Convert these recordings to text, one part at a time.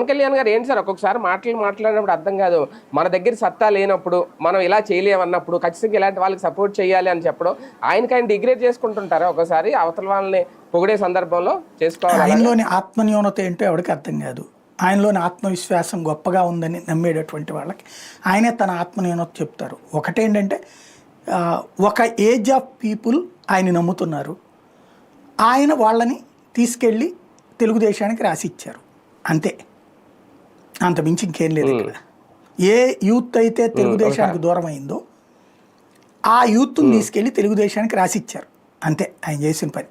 పవన్ కళ్యాణ్ గారు ఏంటి సార్ ఒక్కొక్కసారి మాట్లాడినప్పుడు అర్థం కాదు, మన దగ్గర సత్తా లేనప్పుడు మనం ఇలా చేయలేమన్నప్పుడు ఖచ్చితంగా ఇలాంటి వాళ్ళకి సపోర్ట్ చేయాలి అని చెప్పడం, ఆయన డిగ్రేడ్ చేసుకుంటుంటారా ఒకసారి అవతల వాళ్ళని పొగిడే సందర్భంలో చేసుకోవాలి? ఆయనలోని ఆత్మన్యూనత ఏంటో ఎవరికి అర్థం కాదు. ఆయనలోని ఆత్మవిశ్వాసం గొప్పగా ఉందని నమ్మేటటువంటి వాళ్ళకి ఆయనే తన ఆత్మన్యూనత చెప్తారు. ఒకటేంటంటే ఒక ఏజ్ ఆఫ్ పీపుల్ ఆయన నమ్ముతున్నారు, ఆయన వాళ్ళని తీసుకెళ్ళి తెలుగుదేశానికి రాసిచ్చారు అంతే, అంత మించి ఇంకేం లేదు ఇక్కడ. ఏ యూత్ అయితే తెలుగుదేశానికి దూరం అయిందో ఆ యూత్ని తీసుకెళ్ళి తెలుగుదేశానికి రాసిచ్చారు అంతే ఆయన చేసిన పని.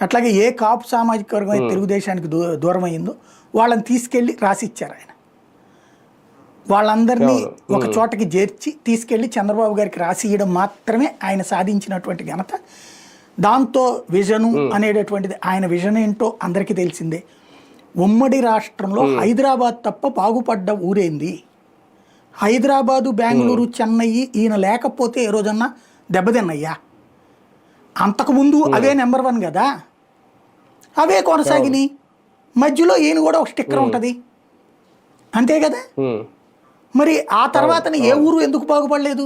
అట్లాగే ఏ కాపు సామాజిక వర్గం అయితే తెలుగుదేశానికి దూరం అయిందో వాళ్ళని తీసుకెళ్ళి రాసిచ్చారు ఆయన. వాళ్ళందరినీ ఒక చోటకి చేర్చి తీసుకెళ్ళి చంద్రబాబు గారికి రాసియడం మాత్రమే ఆయన సాధించినటువంటి ఘనత. దాంతో విజను అనేటటువంటిది, ఆయన విజన్ ఏంటో అందరికీ తెలిసిందే. ఉమ్మడి రాష్ట్రంలో హైదరాబాద్ తప్ప బాగుపడ్డ ఊరేంది? హైదరాబాదు, బెంగళూరు, చెన్నై ఈయన లేకపోతే ఏ రోజన్నా దెబ్బతిన్నయ్యా? అంతకుముందు అవే నెంబర్ 1 కదా, అవే కొనసాగినాయి. మధ్యలో ఈయన కూడా ఒక స్టిక్కర్ ఉంటుంది అంతే కదా. మరి ఆ తర్వాతనే ఏ ఊరు ఎందుకు బాగుపడలేదు?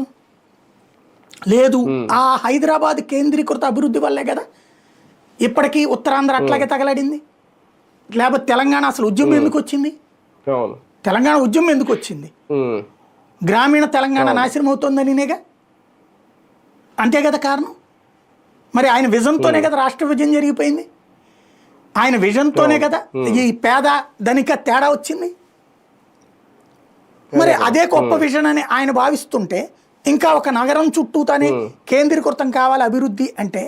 లేదు, ఆ హైదరాబాద్ కేంద్రీకృత అభివృద్ధి వల్లే కదా ఇప్పటికీ ఉత్తరాంధ్ర అట్లాగే తగలడింది. లేకపోతే తెలంగాణ అసలు ఉద్యమం ఎందుకు వచ్చింది? తెలంగాణ ఉద్యమం ఎందుకు వచ్చింది? గ్రామీణ తెలంగాణ నాశనం అవుతుందనినేగా, అంతే కదా కారణం. మరి ఆయన విజన్తోనే కదా రాష్ట్ర విభజన జరిగిపోయింది. ఆయన విజన్తోనే కదా ఈ పేద ధనిక తేడా వచ్చింది. మరి అదే గొప్ప విజన్ అని ఆయన భావిస్తుంటే ఇంకా ఒక నగరం చుట్టూతానే కేంద్రీకృతం కావాలి అభివృద్ధి అంటే